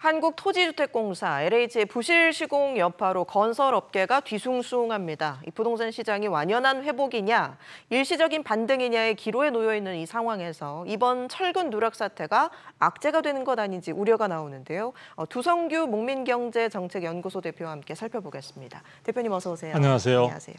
한국토지주택공사 LH의 부실 시공 여파로 건설업계가 뒤숭숭합니다. 이 부동산 시장이 완연한 회복이냐, 일시적인 반등이냐의 기로에 놓여 있는 이 상황에서 이번 철근 누락 사태가 악재가 되는 것 아닌지 우려가 나오는데요. 두성규 목민경제정책연구소 대표와 함께 살펴보겠습니다. 대표님 어서 오세요. 안녕하세요. 안녕하세요.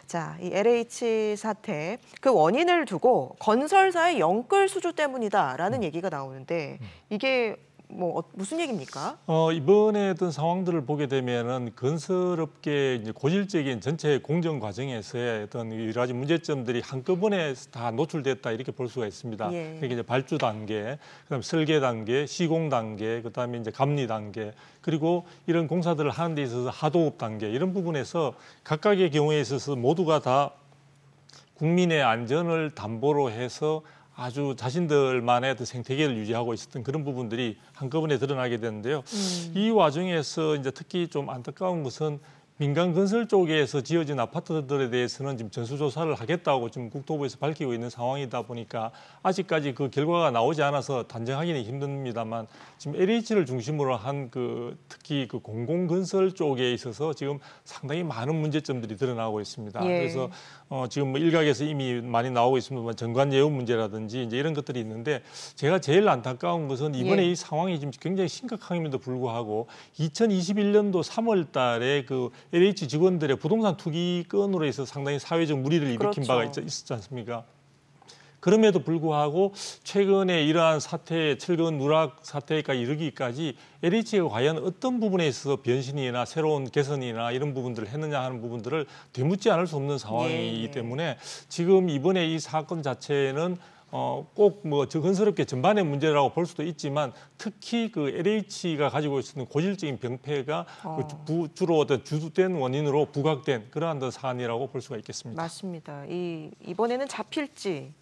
자, 이 LH 사태 그 원인을 두고 건설사의 영끌 수주 때문이다라는 얘기가 나오는데 이게 무슨 얘기입니까? 이번에 어떤 상황들을 보게 되면은 건설업계 이제 고질적인 전체 공정 과정에서의 어떤 여러 가지 문제점들이 한꺼번에 다 노출됐다 이렇게 볼 수가 있습니다. 예. 그게 이제 발주 단계, 그다음 설계 단계, 시공 단계, 그다음에 이제 감리 단계, 그리고 이런 공사들을 하는 데 있어서 하도급 단계 이런 부분에서 각각의 경우에 있어서 모두가 다 국민의 안전을 담보로 해서 아주 자신들만의 어떤 생태계를 유지하고 있었던 그런 부분들이 한꺼번에 드러나게 되는데요. 이 와중에서 이제 특히 좀 안타까운 것은 민간 건설 쪽에서 지어진 아파트들에 대해서는 지금 전수조사를 하겠다고 지금 국토부에서 밝히고 있는 상황이다 보니까 아직까지 그 결과가 나오지 않아서 단정하기는 힘듭니다만 지금 LH를 중심으로 한 특히 그 공공건설 쪽에 있어서 지금 상당히 많은 문제점들이 드러나고 있습니다. 예. 그래서 지금 일각에서 이미 많이 나오고 있습니다만 정관 예우 문제라든지 이제 이런 것들이 있는데 제가 제일 안타까운 것은 이번에 이 상황이 지금 굉장히 심각함에도 불구하고 2021년도 3월 달에 그 LH 직원들의 부동산 투기 건으로 해서 상당히 사회적 물의를 일으킨 바가 있었지 않습니까? 그럼에도 불구하고 최근에 이러한 사태, 철근 누락 사태까지 이르기까지 LH가 과연 어떤 부분에 있어서 변신이나 새로운 개선이나 이런 부분들을 했느냐 하는 부분들을 되묻지 않을 수 없는 상황이기 때문에 지금 이번에 이 사건 자체는 꼭 저 건설업계 전반의 문제라고 볼 수도 있지만 특히 그 LH가 가지고 있는 고질적인 병폐가 주로 어떤 주된 원인으로 부각된 그러한 사안이라고 볼 수가 있겠습니다. 맞습니다. 이번에는 잡힐지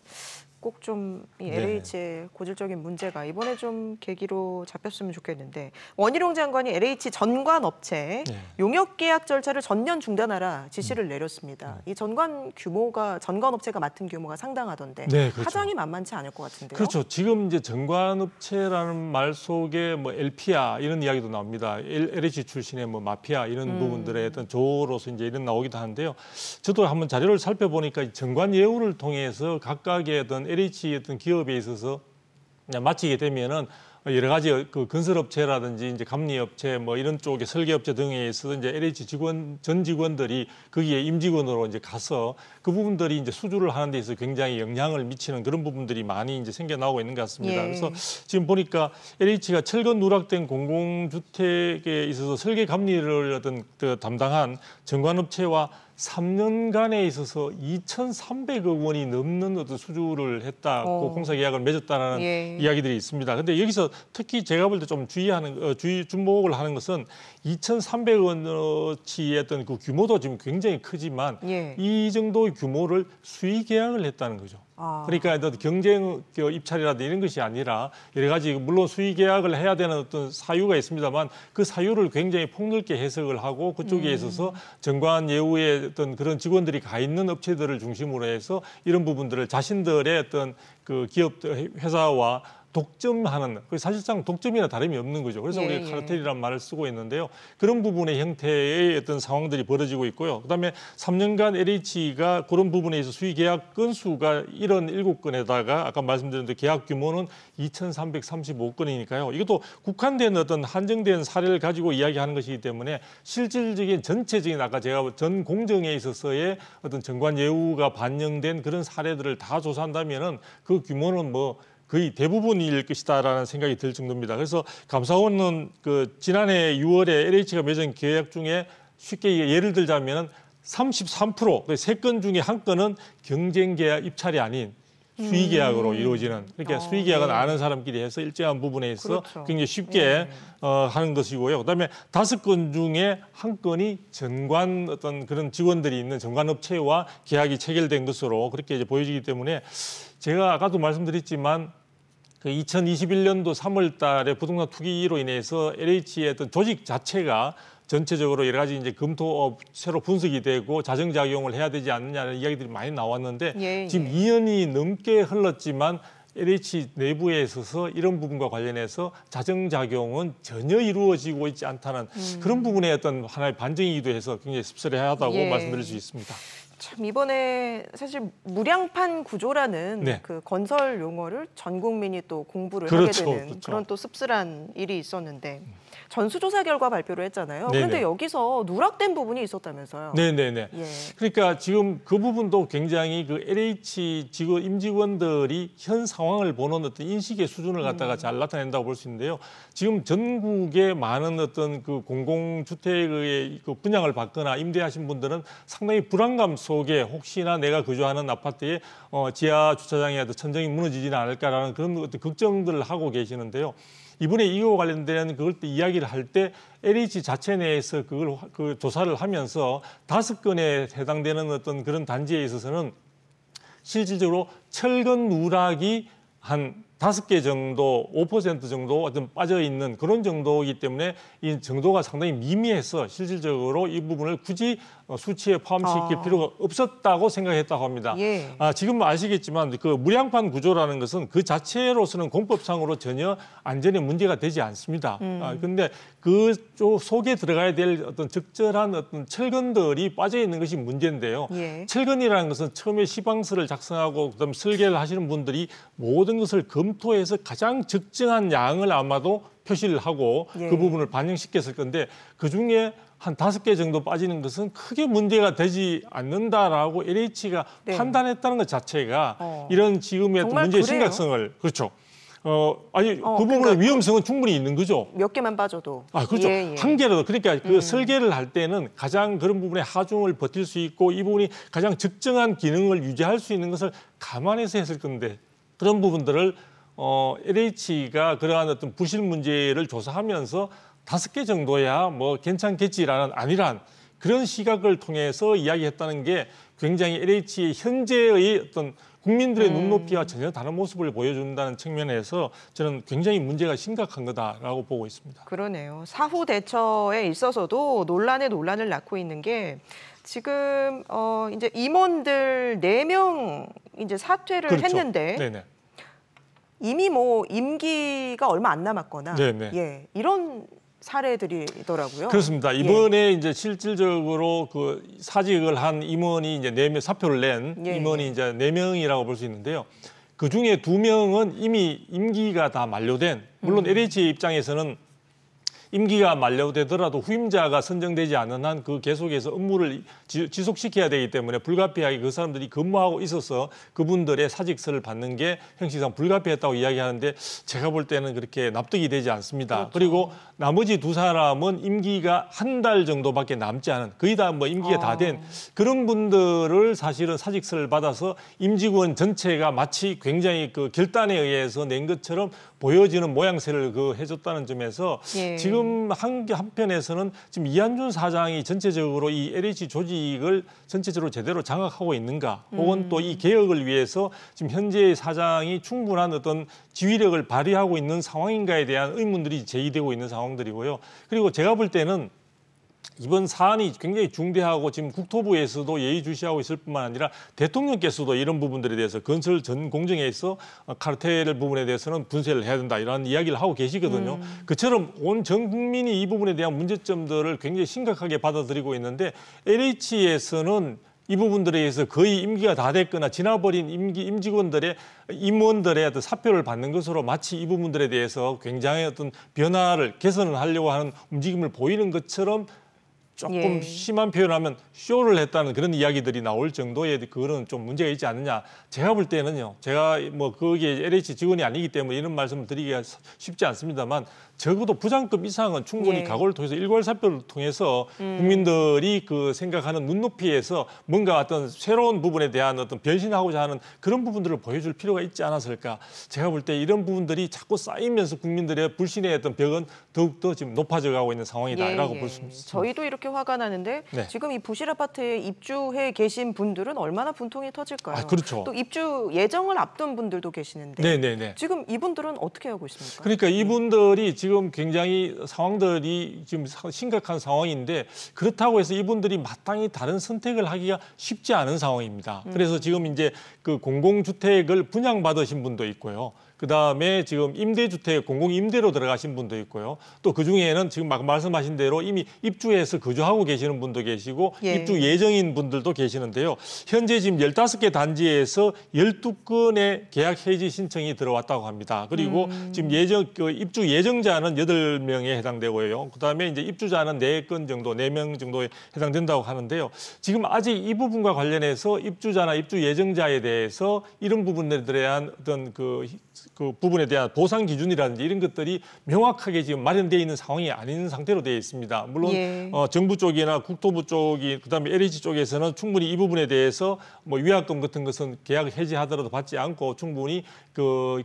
꼭 좀 이 LH의 고질적인 문제가 이번에 좀 계기로 잡혔으면 좋겠는데 원희룡 장관이 LH 전관업체 용역 계약 절차를 전면 중단하라 지시를 내렸습니다. 이 전관업체가 맡은 규모가 상당하던데 그렇죠. 파장이 만만치 않을 것 같은데요. 그렇죠. 지금 이제 전관업체라는 말 속에 엘피아 이런 이야기도 나옵니다. LH 출신의 마피아 이런 부분들의 어떤 조로서 이제 이런 나오기도 하는데요. 저도 한번 자료를 살펴보니까 전관 예우를 통해서 각각의 어떤 LH 어떤 기업에 있어서 마치게 되면은 여러 가지 그 건설업체라든지 이제 감리업체 이런 쪽의 설계업체 등에 있어서 이제 LH 전 직원들이 거기에 임직원으로 이제 가서 그 부분들이 이제 수주를 하는 데 있어서 굉장히 영향을 미치는 그런 부분들이 많이 이제 생겨나오고 있는 것 같습니다. 그래서 지금 보니까 LH가 철근 누락된 공공주택에 있어서 설계 감리를 어떤 담당한 전관업체와 3년간에 있어서 2,300억 원이 넘는 어떤 수주를 했다고 공사 계약을 맺었다는 이야기들이 있습니다. 근데 여기서 특히 제가 볼 때 좀 주목을 하는 것은 2,300원어치의 어떤 그 규모도 지금 굉장히 크지만 이 정도의 규모를 수의 계약을 했다는 거죠. 그러니까 경쟁 입찰이라든지 이런 것이 아니라 여러 가지 물론 수의 계약을 해야 되는 어떤 사유가 있습니다만 그 사유를 굉장히 폭넓게 해석을 하고 그쪽에 있어서 전관 예우의 어떤 그런 직원들이 가 있는 업체들을 중심으로 해서 이런 부분들을 자신들의 어떤 그 기업 회사와 독점하는 사실상 독점이나 다름이 없는 거죠. 그래서 우리가 카르텔이라는 말을 쓰고 있는데요. 그런 부분의 형태의 어떤 상황들이 벌어지고 있고요. 그다음에 3년간 LH가 그런 부분에 있어서 수의 계약 건수가 77건에다가 아까 말씀드린 계약 규모는 2,335건이니까요. 이것도 국한된 어떤 한정된 사례를 가지고 이야기하는 것이기 때문에 실질적인 전체적인 아까 제가 전 공정에 있어서의 어떤 전관 예우가 반영된 그런 사례들을 다 조사한다면은 그 규모는 거의 대부분일 것이다라는 생각이 들 정도입니다. 그래서 감사원은 지난해 6월에 LH가 맺은 계약 중에 쉽게 예를 들자면 33% 3건 중에 1건은 경쟁 계약 입찰이 아닌 수의 계약으로 이루어지는 그러니까 수의 계약은 아는 사람끼리 해서 일정한 부분에 있어 굉장히 쉽게 하는 것이고요. 그다음에 5건 중에 1건이 전관 어떤 그런 직원들이 있는 전관업체와 계약이 체결된 것으로 그렇게 이제 보여지기 때문에 제가 아까도 말씀드렸지만 2021년도 3월 달에 부동산 투기로 인해서 LH의 어떤 조직 자체가 전체적으로 여러 가지 이제 새로 분석이 되고 자정작용을 해야 되지 않느냐는 이야기들이 많이 나왔는데 지금 2년이 넘게 흘렀지만 LH 내부에 있어서 이런 부분과 관련해서 자정작용은 전혀 이루어지고 있지 않다는 그런 부분에 어떤 하나의 반증이기도 해서 굉장히 씁쓸해하다고 예. 말씀드릴 수 있습니다. 참 이번에 사실 무량판 구조라는 네. 그 건설 용어를 전 국민이 또 공부를 그렇죠, 하게 되는 그렇죠. 그런 또 씁쓸한 일이 있었는데 전수조사 결과 발표를 했잖아요. 네네. 그런데 여기서 누락된 부분이 있었다면서요. 네네네. 예. 그러니까 지금 그 부분도 굉장히 그 LH 임직원들이 현 상황을 보는 어떤 인식의 수준을 갖다가 잘 나타낸다고 볼 수 있는데요. 지금 전국의 많은 어떤 그 공공주택의 그 분양을 받거나 임대하신 분들은 상당히 불안감 속에 혹시나 내가 거주하는 아파트의 지하 주차장이라도 천정이 무너지지는 않을까라는 그런 어떤 걱정들을 하고 계시는데요. 이번에 이거 관련된 그걸 또 이야기를 할 때 LH 자체 내에서 그걸 그 조사를 하면서 5건에 해당되는 어떤 그런 단지에 있어서는 실질적으로 철근 누락이 한 5개 정도, 5% 정도 어떤 빠져 있는 그런 정도이기 때문에 이 정도가 상당히 미미해서 실질적으로 이 부분을 굳이 수치에 포함시킬 필요가 없었다고 생각했다고 합니다. 예. 지금 아시겠지만 그 무량판 구조라는 것은 그 자체로서는 공법상으로 전혀 안전에 문제가 되지 않습니다. 그런데 그 속에 들어가야 될 어떤 적절한 어떤 철근들이 빠져 있는 것이 문제인데요. 예. 철근이라는 것은 처음에 시방서를 작성하고 그다음 설계를 하시는 분들이 모든 것을 검토해서 가장 적정한 양을 아마도 표시를 하고 예. 그 부분을 반영시켰을 건데 그중에 한 5개 정도 빠지는 것은 크게 문제가 되지 않는다라고 LH가 네. 판단했다는 것 자체가 이런 지금의 정말 문제의 그래요? 심각성을 그렇죠. 그 부분의 그러니까 위험성은 충분히 있는 거죠. 몇 개만 빠져도. 그렇죠. 예, 예. 한 개라도. 그러니까 그 설계를 할 때는 가장 그런 부분에 하중을 버틸 수 있고 이 부분이 가장 적정한 기능을 유지할 수 있는 것을 감안해서 했을 건데 그런 부분들을 LH가 그러한 어떤 부실 문제를 조사하면서 5개 정도야 뭐 괜찮겠지라는 아니란 그런 시각을 통해서 이야기했다는 게 굉장히 LH의 현재의 어떤 국민들의 눈높이와 전혀 다른 모습을 보여준다는 측면에서 저는 굉장히 문제가 심각한 거다라고 보고 있습니다. 그러네요. 사후 대처에 있어서도 논란을 낳고 있는 게 지금 이제 임원들 4명 이제 사퇴를 그렇죠. 했는데 네네. 이미 뭐 임기가 얼마 안 남았거나 네네. 예, 이런 사례들이더라고요. 그렇습니다. 이번에 이제 실질적으로 그 사직을 한 임원이 이제 4명 사표를 낸 임원이 이제 4명이라고 볼 수 있는데요. 그 중에 2명은 이미 임기가 다 만료된 물론 LH 입장에서는 임기가 만료되더라도 후임자가 선정되지 않는 한 그 계속해서 업무를 지속시켜야 되기 때문에 불가피하게 그 사람들이 근무하고 있어서 그분들의 사직서를 받는 게 형식상 불가피했다고 이야기하는데 제가 볼 때는 그렇게 납득이 되지 않습니다. 그렇죠. 그리고 나머지 2사람은 임기가 한 달 정도밖에 남지 않은 거의 다 뭐 임기가 다 된 그런 분들을 사실은 사직서를 받아서 임직원 전체가 마치 굉장히 그 결단에 의해서 낸 것처럼 보여지는 모양새를 해줬다는 점에서 예. 지금 한편에서는 지금 이한준 사장이 전체적으로 이 LH 조직을 전체적으로 제대로 장악하고 있는가 혹은 또 이 개혁을 위해서 지금 현재의 사장이 충분한 어떤 지휘력을 발휘하고 있는 상황인가에 대한 의문들이 제기되고 있는 상황들이고요. 그리고 제가 볼 때는 이번 사안이 굉장히 중대하고 지금 국토부에서도 예의주시하고 있을 뿐만 아니라 대통령께서도 이런 부분들에 대해서 건설 전 공정에서 카르텔 부분에 대해서는 분쇄를 해야 된다 이런 이야기를 하고 계시거든요. 그처럼 온 전 국민이 이 부분에 대한 문제점들을 굉장히 심각하게 받아들이고 있는데 LH에서는 이 부분들에 의해서 거의 임기가 다 됐거나 지나버린 임직원들의 임원들의 어떤 사표를 받는 것으로 마치 이 부분들에 대해서 굉장히 어떤 변화를 개선을 하려고 하는 움직임을 보이는 것처럼 조금 심한 표현하면 쇼를 했다는 그런 이야기들이 나올 정도의 그런 좀 문제가 있지 않느냐. 제가 볼 때는요. 제가 뭐 거기에 LH 직원이 아니기 때문에 이런 말씀을 드리기가 쉽지 않습니다만 적어도 부장급 이상은 충분히 각오를 통해서 일괄사표를 통해서 국민들이 그 생각하는 눈높이에서 뭔가 어떤 새로운 부분에 대한 어떤 변신하고자 하는 그런 부분들을 보여줄 필요가 있지 않았을까. 제가 볼 때 이런 부분들이 자꾸 쌓이면서 국민들의 불신의 어떤 벽은 더욱더 지금 높아져 가고 있는 상황이다라고 볼 수 있습니다. 저희도 이렇게 그렇게 화가 나는데 네. 지금 이 부실 아파트에 입주해 계신 분들은 얼마나 분통이 터질까요? 아, 그렇죠. 또 입주 예정을 앞둔 분들도 계시는데 네네네. 지금 이분들은 어떻게 하고 있습니까? 그러니까 이분들이 지금 굉장히 상황들이 지금 심각한 상황인데 그렇다고 해서 이분들이 마땅히 다른 선택을 하기가 쉽지 않은 상황입니다. 그래서 지금 이제 그 공공주택을 분양받으신 분도 있고요. 그다음에 지금 임대주택, 공공임대로 들어가신 분도 있고요. 또 그중에는 지금 막 말씀하신 대로 이미 입주해서 거주하고 계시는 분도 계시고 예. 입주 예정인 분들도 계시는데요. 현재 지금 15개 단지에서 12건의 계약 해지 신청이 들어왔다고 합니다. 그리고 지금 입주 예정자는 8명에 해당되고요. 그다음에 이제 입주자는 4건 정도, 4명 정도에 해당된다고 하는데요. 지금 아직 이 부분과 관련해서 입주자나 입주 예정자에 대해서 이런 부분에 대한 어떤 그 부분에 대한 보상 기준이라든지 이런 것들이 명확하게 지금 마련되어 있는 상황이 아닌 상태로 되어 있습니다. 물론 예. 정부 쪽이나 국토부 쪽이 그다음에 LH 쪽에서는 충분히 이 부분에 대해서 뭐 위약금 같은 것은 계약 해지하더라도 받지 않고 충분히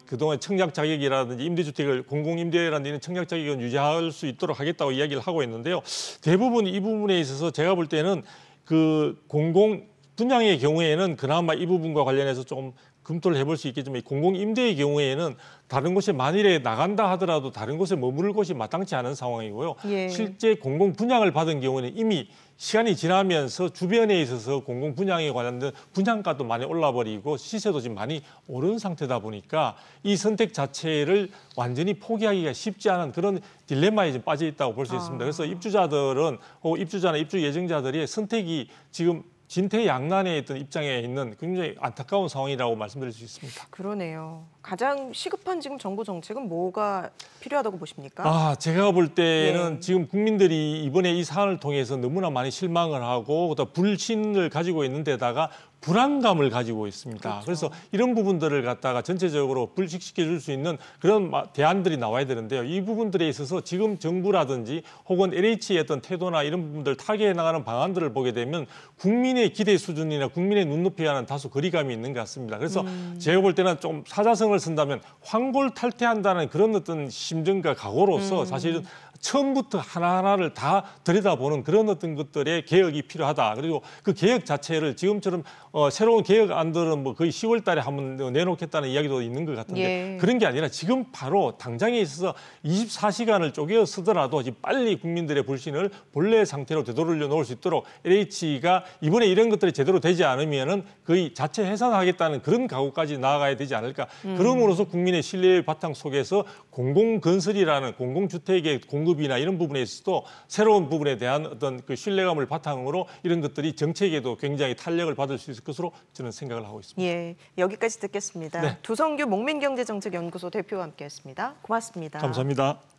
그동안 청약 자격이라든지 임대주택을 공공임대라든지 이런 청약 자격은 유지할 수 있도록 하겠다고 이야기를 하고 있는데요. 대부분 이 부분에 있어서 제가 볼 때는 그 공공 분양의 경우에는 그나마 이 부분과 관련해서 좀 검토를 해볼 수 있겠지만 공공임대의 경우에는 다른 곳에 만일에 나간다 하더라도 다른 곳에 머무를 곳이 마땅치 않은 상황이고요. 예. 실제 공공분양을 받은 경우는 이미 시간이 지나면서 주변에 있어서 공공분양에 관련된 분양가도 많이 올라버리고 시세도 지금 많이 오른 상태다 보니까 이 선택 자체를 완전히 포기하기가 쉽지 않은 그런 딜레마에 지금 빠져 있다고 볼 수 있습니다. 그래서 입주자들은 입주자나 입주 예정자들이 선택이 지금 진퇴양난의 어떤 입장에 있는 굉장히 안타까운 상황이라고 말씀드릴 수 있습니다. 그러네요. 가장 시급한 지금 정부 정책은 뭐가 필요하다고 보십니까? 제가 볼 때는 예. 지금 국민들이 이번에 이 사안을 통해서 너무나 많이 실망을 하고 그다음 불신을 가지고 있는 데다가 불안감을 가지고 있습니다. 그렇죠. 그래서 이런 부분들을 갖다가 전체적으로 불식시켜 줄 수 있는 그런 대안들이 나와야 되는데요. 이 부분들에 있어서 지금 정부라든지 혹은 LH의 어떤 태도나 이런 부분들 타개해 나가는 방안들을 보게 되면 국민의 기대 수준이나 국민의 눈높이와는 다소 거리감이 있는 것 같습니다. 그래서 제가 볼 때는 좀 사자성을 쓴다면 황골탈퇴한다는 그런 어떤 심정과 각오로서 사실은 처음부터 하나하나를 다 들여다보는 그런 어떤 것들의 개혁이 필요하다. 그리고 그 개혁 자체를 지금처럼 새로운 개혁안들은 뭐 거의 10월 달에 한번 내놓겠다는 이야기도 있는 것 같은데 예. 그런 게 아니라 지금 바로 당장에 있어서 24시간을 쪼개 쓰더라도 빨리 국민들의 불신을 본래 상태로 되돌려 놓을 수 있도록 LH가 이번에 이런 것들이 제대로 되지 않으면은 거의 자체 해산하겠다는 그런 각오까지 나아가야 되지 않을까. 그럼으로써 국민의 신뢰의 바탕 속에서 공공건설이라는 공공주택의 공급이나 이런 부분에 있어서도 새로운 부분에 대한 어떤 그 신뢰감을 바탕으로 이런 것들이 정책에도 굉장히 탄력을 받을 수 있을 것으로 저는 생각을 하고 있습니다. 예, 여기까지 듣겠습니다. 네. 두성규 목민경제정책연구소 대표와 함께했습니다. 고맙습니다. 감사합니다.